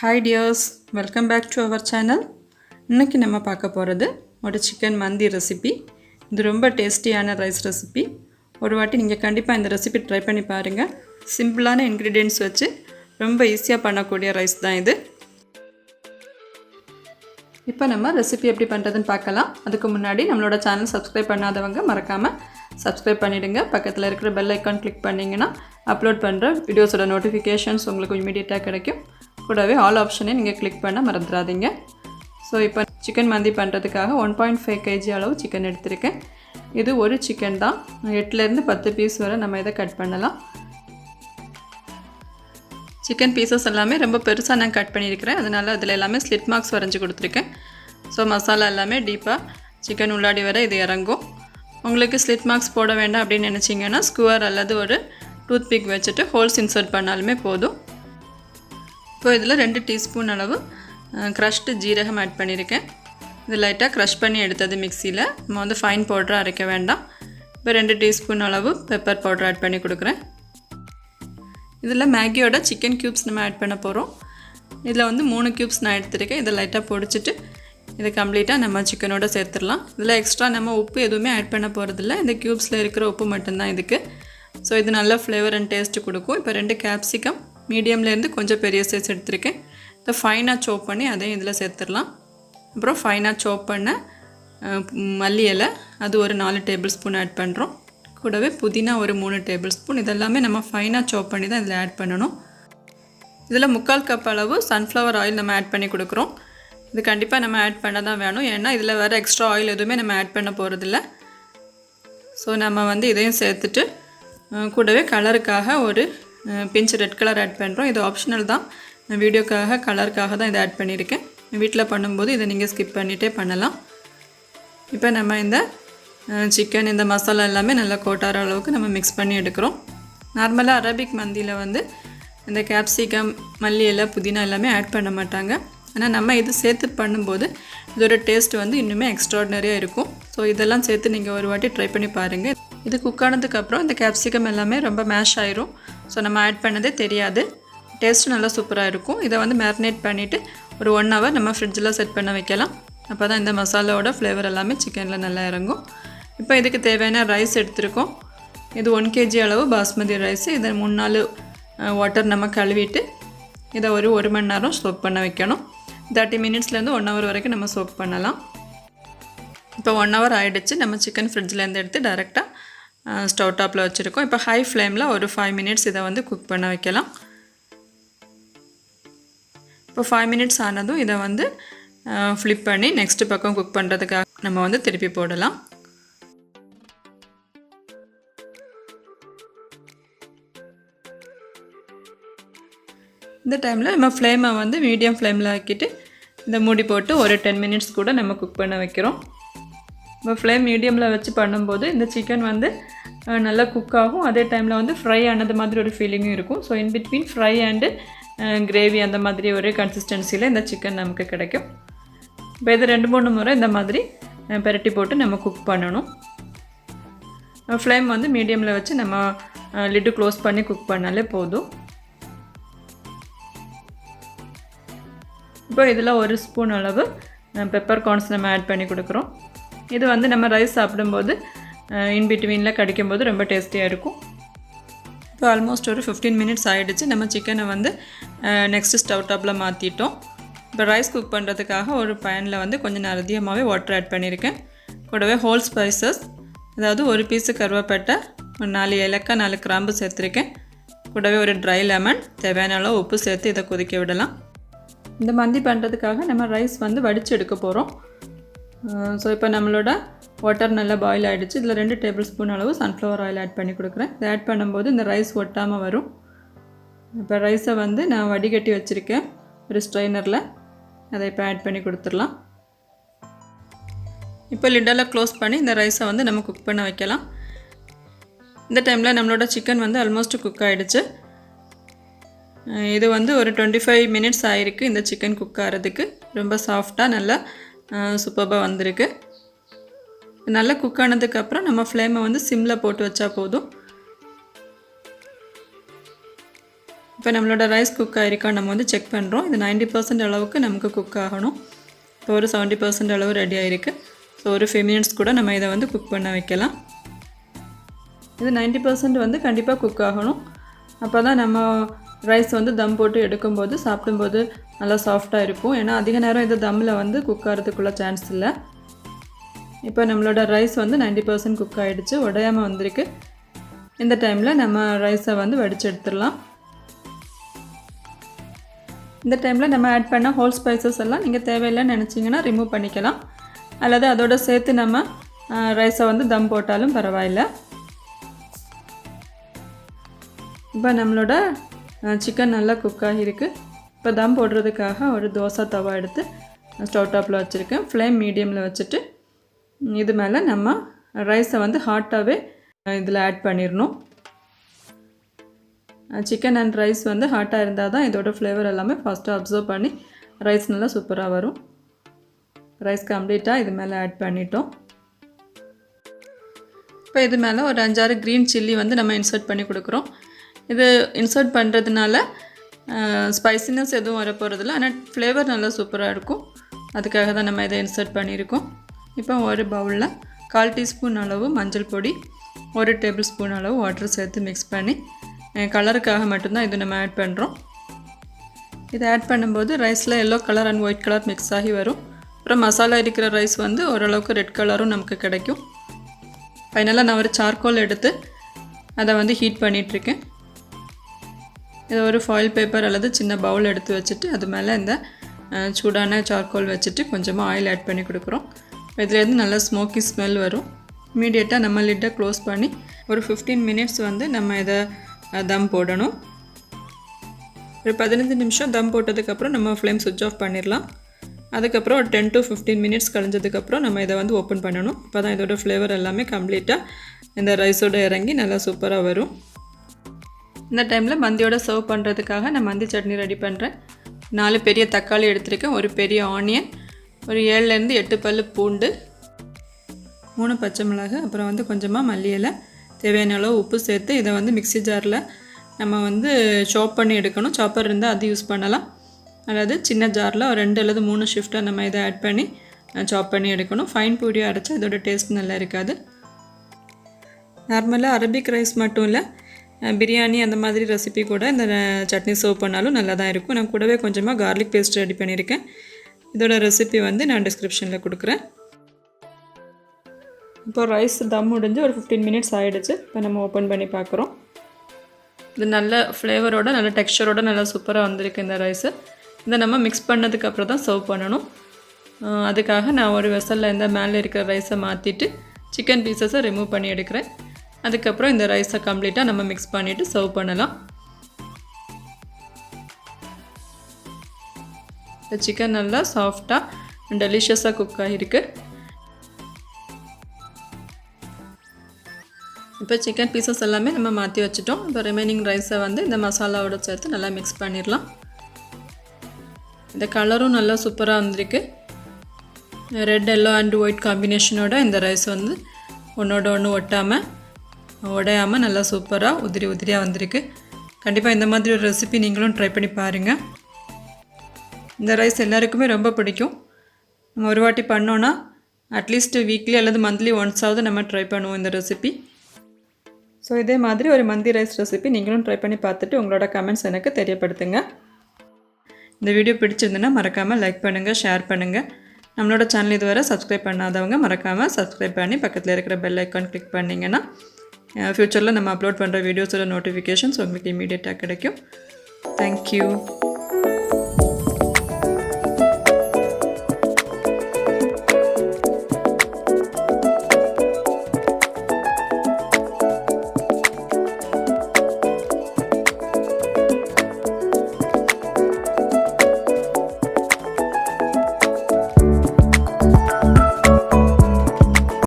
Hi dears, welcome back to our channel. இன்னைக்கு நம்ம பார்க்க போறது ஒரு chicken mandi recipe. இது ரொம்ப டேஸ்டியான ரைஸ் ரெசிபி. ஒரு வாட்டி நீங்க கண்டிப்பா இந்த ரெசிபி ட்ரை பண்ணி பாருங்க. சிம்பிளான ingredients வச்சு ரொம்ப ஈஸியா பண்ணக்கூடிய ரைஸ் தான் இது. இப்போ நம்ம ரெசிபி எப்படி பண்றதுன்னு பார்க்கலாம். அதுக்கு முன்னாடி நம்மளோட சேனல் சப்ஸ்கிரைப் பண்ணாதவங்க மறக்காம சப்ஸ்கிரைப் பண்ணிடுங்க. பக்கத்துல இருக்கிற பெல் ஐகான் கிளிக் பண்ணீங்கனா அப்லோட் பண்ற வீடியோஸோட நோட்டிஃபிகேஷன்ஸ் உங்களுக்கு இமிடியேட்டா கிடைக்கும். கூடவே ஆல் ஆப்ஷனை நீங்கள் கிளிக் பண்ண மறந்துடாதீங்க. ஸோ இப்போ சிக்கன் மந்தி பண்ணுறதுக்காக 1.5 kg அளவு சிக்கன் எடுத்திருக்கேன். இது ஒரு சிக்கன் தான். 8லேருந்து 10 பீஸ் வரை நம்ம இதை கட் பண்ணலாம். சிக்கன் பீசஸ் எல்லாமே ரொம்ப பெருசாக நான் கட் பண்ணியிருக்கிறேன். அதனால் அதில் எல்லாமே ஸ்லிட் மார்க்ஸ் வரைஞ்சி கொடுத்துருக்கேன். ஸோ மசாலா எல்லாமே டீப்பாக சிக்கன் உள்ளாடி வரை இது இறங்கும். உங்களுக்கு ஸ்லிட் மார்க்ஸ் போட வேண்டாம் அப்படின்னு நினச்சிங்கன்னா ஸ்குவர் அல்லது ஒரு டூத் பிக் வச்சுட்டு ஹோல்ஸ் இன்சர்ட் பண்ணாலுமே போதும். இப்போ இதில் 2 டீஸ்பூன் அளவு க்ரஷ்டு ஜீரகம் ஆட் பண்ணியிருக்கேன். இது லைட்டாக க்ரஷ் பண்ணி எடுத்தது மிக்சியில். நம்ம வந்து ஃபைன் பவுடராக அரைக்க வேண்டாம். இப்போ 2 டீஸ்பூன் அளவு பெப்பர் பவுடர் ஆட் பண்ணி கொடுக்குறேன். இதில் மேகியோட சிக்கன் க்யூப்ஸ் நம்ம ஆட் பண்ண போகிறோம். இதில் வந்து 3 க்யூப்ஸ் நான் எடுத்துருக்கேன். இதை லைட்டாக பொடிச்சிட்டு இதை கம்ப்ளீட்டாக நம்ம சிக்கனோட சேர்த்துடலாம். இதில் எக்ஸ்ட்ரா நம்ம உப்பு எதுவுமே ஆட் பண்ண போகிறதில்ல. இந்த க்யூப்ஸில் இருக்கிற உப்பு மட்டும்தான் இதுக்கு. ஸோ இது நல்ல ஃப்ளேவர் அண்ட் டேஸ்ட்டு கொடுக்கும். இப்போ 2 கேப்சிகம் மீடியம்லேருந்து கொஞ்சம் பெரிய சைஸ் எடுத்திருக்கேன். இதை ஃபைனாக சோப் பண்ணி அதையும் இதில் சேர்த்துடலாம். அப்புறம் ஃபைனாக சோப் பண்ண மல்லி இலை அது ஒரு 4 டேபிள் ஸ்பூன் ஆட் பண்ணுறோம். கூடவே புதினா ஒரு 3 டேபிள் ஸ்பூன். இதெல்லாமே நம்ம ஃபைனாக சோப் பண்ணி தான் இதில் ஆட் பண்ணணும். இதில் 3/4 கப் அளவு சன்ஃப்ளவர் ஆயில் நம்ம ஆட் பண்ணி கொடுக்குறோம். இது கண்டிப்பாக நம்ம ஆட் பண்ண தான் வேணும். ஏன்னா இதில் வேறு எக்ஸ்ட்ரா ஆயில் எதுவுமே நம்ம ஆட் பண்ண போகிறதில்ல. ஸோ நம்ம வந்து இதையும் சேர்த்துட்டு கூடவே கலருக்காக ஒரு பிஞ்ச் ரெட் கலர் ஆட் பண்ணுறோம். இது ஆப்ஷனல் தான். நான் வீடியோக்காக கலருக்காக தான் இதை ஆட் பண்ணியிருக்கேன். வீட்டில் பண்ணும்போது இதை நீங்கள் ஸ்கிப் பண்ணிகிட்டே பண்ணலாம். இப்போ நம்ம இந்த சிக்கன் இந்த மசாலா எல்லாமே நல்லா கோட்டார அளவுக்கு நம்ம மிக்ஸ் பண்ணி எடுக்கிறோம். நார்மலாக அரபிக் மந்தியில் வந்து இந்த கேப்சிகம் மல்லி இலை புதினா எல்லாமே ஆட் பண்ண மாட்டாங்க. ஆனால் நம்ம இது சேர்த்து பண்ணும்போது இதோட டேஸ்ட் வந்து இன்னுமே எக்ஸ்ட்ராடினரியாக இருக்கும். ஸோ இதெல்லாம் சேர்த்து நீங்கள் ஒரு வாட்டி ட்ரை பண்ணி பாருங்கள். இது குக் ஆனதுக்கப்புறம் இந்த கேப்சிகம் எல்லாமே ரொம்ப மேஷ் ஆயிரும். ஸோ நம்ம ஆட் பண்ணதே தெரியாது. டேஸ்ட்டு நல்லா சூப்பராக இருக்கும். இதை வந்து மேரினேட் பண்ணிவிட்டு ஒரு 1 hour நம்ம ஃப்ரிட்ஜில் செட் பண்ண வைக்கலாம். அப்போ தான் இந்த மசாலாவோட ஃப்ளேவர் எல்லாமே சிக்கனில் நல்லா இறங்கும். இப்போ இதுக்கு தேவையான ரைஸ் எடுத்துருக்கோம். இது 1 kg அளவு பாஸ்மதி ரைஸ். இதை 3 நாள் வாட்டர் நம்ம கழுவிட்டு இதை ஒரு 1 மணி நேரம் சோக் பண்ண வைக்கணும். 30 மினிட்ஸ்லேருந்து 1 hour வரைக்கும் நம்ம சோக் பண்ணலாம். இப்போ 1 hour ஆகிடுச்சு. நம்ம சிக்கன் ஃப்ரிட்ஜிலேருந்து எடுத்து டேரெக்டாக ஸ்டவ் டாப்பில் வச்சுருக்கோம். இப்போ ஹை ஃப்ளேமில் ஒரு 5 minutes இதை வந்து குக் பண்ண வைக்கலாம். இப்போ 5 minutes ஆனதும் இதை வந்து ஃப்ளிப் பண்ணி நெக்ஸ்ட் பக்கம் குக் பண்ணுறதுக்காக நம்ம வந்து திருப்பி போடலாம். இந்த டைமில் நம்ம ஃப்ளேமை வந்து மீடியம் ஃப்ளேமில் ஆக்கிட்டு இந்த மூடி போட்டு ஒரு 10 minutes கூட நம்ம குக் பண்ண வைக்கிறோம். இப்போ ஃப்ளேம் மீடியமில் வச்சு பண்ணும்போது இந்த சிக்கன் வந்து நல்லா குக் ஆகும். அதே டைமில் வந்து ஃப்ரை ஆனது மாதிரி ஒரு ஃபீலிங்கும் இருக்கும். So in between fry and gravy அந்த மாதிரி ஒரு கன்சிஸ்டன்சியில் இந்த சிக்கன் நமக்கு கிடைக்கும். இப்போ இது 2-3 முறை இந்த மாதிரி பெரட்டி போட்டு நம்ம குக் பண்ணணும். ஃப்ளேம் வந்து மீடியமில் வச்சு நம்ம லிட்டு க்ளோஸ் பண்ணி குக் பண்ணாலே போதும். இப்போ இதில் 1 ஸ்பூன் அளவு பெப்பர் கார்ன்ஸ் நம்ம ஆட் பண்ணி கொடுக்குறோம். இது வந்து நம்ம ரைஸ் சாப்பிடும்போது இன்பிட்வீனில் கடிக்கும்போது ரொம்ப டேஸ்டியாக இருக்கும். இப்போ ஆல்மோஸ்ட் ஒரு 15 minutes ஆகிடுச்சு. நம்ம சிக்கனை வந்து நெக்ஸ்ட்டு ஸ்டவ் டாப்பில் மாற்றிட்டோம். இப்போ ரைஸ் குக் பண்ணுறதுக்காக ஒரு பேனில் வந்து கொஞ்சம் அதிகமாகவே வாட்டர் ஆட் பண்ணியிருக்கேன். கூடவே ஹோல் ஸ்பைசஸ் அதாவது ஒரு பீஸு கருவேப்பட்டை, ஒரு 4 ஏலக்காய் 4 கிராம்பு சேர்த்துருக்கேன். கூடவே ஒரு ட்ரை லெமன், தேவையான அளவு உப்பு சேர்த்து இதை கொதிக்க விடலாம். இந்த மந்தி பண்ணுறதுக்காக நம்ம ரைஸ் வந்து வடித்து எடுக்க போகிறோம். ஸோ இப்போ நம்மளோட வாட்டர் நல்லா பாயில் ஆகிடுச்சு. இதில் 2 டேபிள் ஸ்பூன் அளவு சன்ஃப்ளவர் ஆயில் ஆட் பண்ணி கொடுக்குறேன். இதை ஆட் பண்ணும்போது இந்த ரைஸ் ஒட்டாமல் வரும். இப்போ ரைஸை வந்து நான் வடிகட்டி வச்சுருக்கேன் ஒரு ஸ்ட்ரைனரில். அதை இப்போ ஆட் பண்ணி கொடுத்துடலாம். இப்போ லிட்டெல்லாம் க்ளோஸ் பண்ணி இந்த ரைஸை வந்து நம்ம குக் பண்ண வைக்கலாம். இந்த டைமில் நம்மளோட சிக்கன் வந்து ஆல்மோஸ்ட் குக் ஆகிடுச்சு. இது வந்து ஒரு 25 minutes ஆகிருக்கு இந்த சிக்கன் குக் ஆகிறதுக்கு. ரொம்ப சாஃப்டாக நல்லா சூப்பராக வந்திருக்கு. நல்லா குக் ஆனதுக்கப்புறம் நம்ம ஃப்ளேமை வந்து சிம்மில் போட்டு வச்சா போதும். இப்போ நம்மளோட ரைஸ் குக் ஆகிருக்கா நம்ம வந்து செக் பண்ணுறோம். இது 90% அளவுக்கு நமக்கு குக் ஆகணும். இப்போ ஒரு 70% அளவு ரெடி ஆகிருக்கு. ஸோ ஒரு 5 மினிட்ஸ் கூட நம்ம இதை வந்து குக் பண்ண வைக்கலாம். இது 90% வந்து கண்டிப்பாக குக் ஆகணும். அப்போ தான் நம்ம ரைஸ் வந்து தம் போட்டு எடுக்கும்போது சாப்பிடும்போது நல்லா சாஃப்டாக இருக்கும். ஏன்னா அதிக நேரம் இது தம்மில் வந்து குக் ஆகிறதுக்குள்ள சான்ஸ் இல்லை. இப்போ நம்மளோட ரைஸ் வந்து 90% குக் ஆகிடுச்சு, உடையாமல் வந்திருக்கு. இந்த டைமில் நம்ம ரைஸை வந்து வடித்து எடுத்துடலாம். இந்த டைமில் நம்ம ஆட் பண்ண ஹோல் ஸ்பைசஸ் எல்லாம் நீங்கள் தேவையில்லைன்னு நினச்சிங்கன்னா ரிமூவ் பண்ணிக்கலாம். அல்லது அதோடு சேர்த்து நம்ம ரைஸை வந்து தம் போட்டாலும் பரவாயில்லை. இப்போ நம்மளோட சிக்கன் நல்லா குக் ஆகியிருக்கு. இப்போ தம் போடுறதுக்காக ஒரு தோசை தவா எடுத்து ஸ்டவ் டாப்பில் வச்சுருக்கேன். ஃப்ளேம் மீடியமில் வச்சுட்டு இது மேலே நம்ம ரைஸை வந்து ஹாட்டாகவே இதில் ஆட் பண்ணிடணும். சிக்கன் அண்ட் ரைஸ் வந்து ஹாட்டாக இருந்தால் தான் இதோட ஃப்ளேவர் எல்லாமே ஃபாஸ்ட்டாக அப்சர்வ் பண்ணி ரைஸ் நல்லா சூப்பராக வரும். ரைஸ் கம்ப்ளீட்டாக இது மேலே ஆட் பண்ணிட்டோம். இப்போ இது மேலே ஒரு 5-6 க்ரீன் சில்லி வந்து நம்ம இன்சர்ட் பண்ணி கொடுக்குறோம். இது இன்சர்ட் பண்ணுறதுனால ஸ்பைசினஸ் எதுவும் வரப்போகிறதில்ல, ஆனால் ஃப்ளேவர் நல்லா சூப்பராக இருக்கும். அதுக்காக தான் நம்ம இதை இன்சர்ட் பண்ணியிருக்கோம். இப்போ ஒரு பவுலில் 1/4 டீஸ்பூன் அளவு மஞ்சள் பொடி, 1 டேபிள் ஸ்பூன் அளவு வாட்டர் சேர்த்து மிக்ஸ் பண்ணி கலருக்காக மட்டும்தான் இது நம்ம ஆட் பண்ணுறோம். இதை ஆட் பண்ணும்போது ரைஸில் yellow colour and white colour mix ஆகி வரும். அப்புறம் மசாலா இருக்கிற ரைஸ் வந்து ஓரளவுக்கு ரெட் கலரும் நமக்கு கிடைக்கும். ஃபைனலாக நான் ஒரு சார்கோல் எடுத்து அதை வந்து ஹீட் பண்ணிகிட்ருக்கேன். இதை ஒரு ஃபாயில் பேப்பர் அல்லது சின்ன பவுல் எடுத்து வச்சுட்டு அது மேலே இந்த சூடான சார்கோல் வச்சுட்டு கொஞ்சமாக ஆயில் ஆட் பண்ணி கொடுக்குறோம். இதுலேருந்து நல்லா ஸ்மோக்கி ஸ்மெல் வரும். இமீடியட்டாக நம்ம லிட்டை க்ளோஸ் பண்ணி ஒரு 15 மினிட்ஸ் வந்து நம்ம இதை தம் போடணும். ஒரு 15 நிமிஷம் தம் போட்டதுக்கப்புறம் நம்ம ஃப்ளேம் சுவிட்ச் ஆஃப் பண்ணிடலாம். அதுக்கப்புறம் ஒரு 10 to 15 மினிட்ஸ் கழிஞ்சதுக்கப்புறம் நம்ம இதை வந்து ஓப்பன் பண்ணணும். அப்போ தான் இதோட ஃப்ளேவர் எல்லாமே கம்ப்ளீட்டாக இந்த ரைஸோடு இறங்கி நல்லா சூப்பராக வரும். இந்த டைமில் மந்தியோட சர்வ் பண்ணுறதுக்காக நான் மந்தி சட்னி ரெடி பண்ணுறேன். 4 பெரிய தக்காளி எடுத்துருக்கேன், ஒரு பெரிய ஆனியன், ஒரு 7லேருந்து 8 பல் பூண்டு, 3 பச்சை மிளகாய், அப்புறம் வந்து கொஞ்சமாக மல்லி இலை, தேவையான அளவு உப்பு சேர்த்து இதை வந்து மிக்ஸி ஜாரில் நம்ம வந்து சாப் பண்ணி எடுக்கணும். சாப்பர் இருந்தால் அது யூஸ் பண்ணலாம். அதாவது சின்ன ஜாரில் ஒரு 2 அல்லது 3 ஷிஃப்ட்டாக நம்ம இதை ஆட் பண்ணி சாப் பண்ணி எடுக்கணும். ஃபைன் பூரியாக அரைச்சா இதோட டேஸ்ட் நல்லா இருக்காது. நார்மலாக அரபிக் ரைஸ் மட்டும் இல்லை, பிரியாணி அந்த மாதிரி ரெசிபி கூட இந்த சட்னி சர்வ் பண்ணாலும் நல்லா தான் இருக்கும். நான் கூடவே கொஞ்சமாக கார்லிக் பேஸ்ட் ரெடி பண்ணியிருக்கேன். இதோட ரெசிபி வந்து நான் டிஸ்கிரிப்ஷனில் கொடுக்குறேன். இப்போ ரைஸ் தம் முடிஞ்சு ஒரு 15 மினிட்ஸ் ஆகிடுச்சு. இப்போ நம்ம ஓப்பன் பண்ணி பார்க்குறோம். இது நல்ல ஃப்ளேவரோட நல்ல டெக்ஸ்சரோட நல்லா சூப்பராக வந்திருக்கு இந்த ரைஸு. இதை நம்ம மிக்ஸ் பண்ணதுக்கப்புறம் தான் சர்வ் பண்ணணும். அதுக்காக நான் ஒரு வெசலில் இந்த மேலே இருக்கிற ரைஸை மாற்றிட்டு சிக்கன் பீசஸை ரிமூவ் பண்ணி எடுக்கிறேன். அதுக்கப்புறம் இந்த ரைஸை கம்ப்ளீட்டாக நம்ம மிக்ஸ் பண்ணிவிட்டு சர்வ் பண்ணலாம். இந்த சிக்கன் நல்லா சாஃப்டாக டெலிஷியஸாக குக் ஆகிருக்கு. இப்போ சிக்கன் பீசஸ் எல்லாமே நம்ம மாற்றி வச்சுட்டோம். இப்போ ரிமைனிங் ரைஸை வந்து இந்த மசாலாவோட சேர்த்து நல்லா மிக்ஸ் பண்ணிடலாம். இந்த கலரும் நல்லா சூப்பராக வந்திருக்கு. ரெட் எல்லோ அண்ட் ஒயிட் காம்பினேஷனோட இந்த ரைஸ் வந்து ஒன்றோட ஒன்று ஒட்டாமல் உடையாமல் நல்லா சூப்பராக உதிரியாக வந்திருக்கு. கண்டிப்பாக இந்த மாதிரி ஒரு ரெசிபி நீங்களும் ட்ரை பண்ணி பாருங்கள். இந்த ரைஸ் எல்லாருக்குமே ரொம்ப பிடிக்கும். நம்ம ஒரு வாட்டி பண்ணோன்னா அட்லீஸ்ட் வீக்லி அல்லது மந்த்லி ஒன்ஸாவது நம்ம ட்ரை பண்ணுவோம் இந்த ரெசிபி. ஸோ இதே மாதிரி ஒரு மந்தி ரைஸ் ரெசிபி நீங்களும் ட்ரை பண்ணி பார்த்துட்டு உங்களோட கமெண்ட்ஸ் எனக்கு தெரியப்படுத்துங்க. இந்த வீடியோ பிடிச்சிருந்துன்னா மறக்காமல் லைக் பண்ணுங்கள், ஷேர் பண்ணுங்கள். நம்மளோட சேனல் இதுவரை சப்ஸ்கிரைப் பண்ணாதவங்க மறக்காமல் சப்ஸ்கிரைப் பண்ணி பக்கத்தில் இருக்கிற பெல் ஐக்கான் கிளிக் பண்ணிங்கன்னா ஃப்யூச்சரில் நம்ம அப்லோட் பண்ணுற வீடியோஸோட நோட்டிஃபிகேஷன்ஸ் உங்களுக்கு இமீடியட்டாக கிடைக்கும். தேங்க்யூ.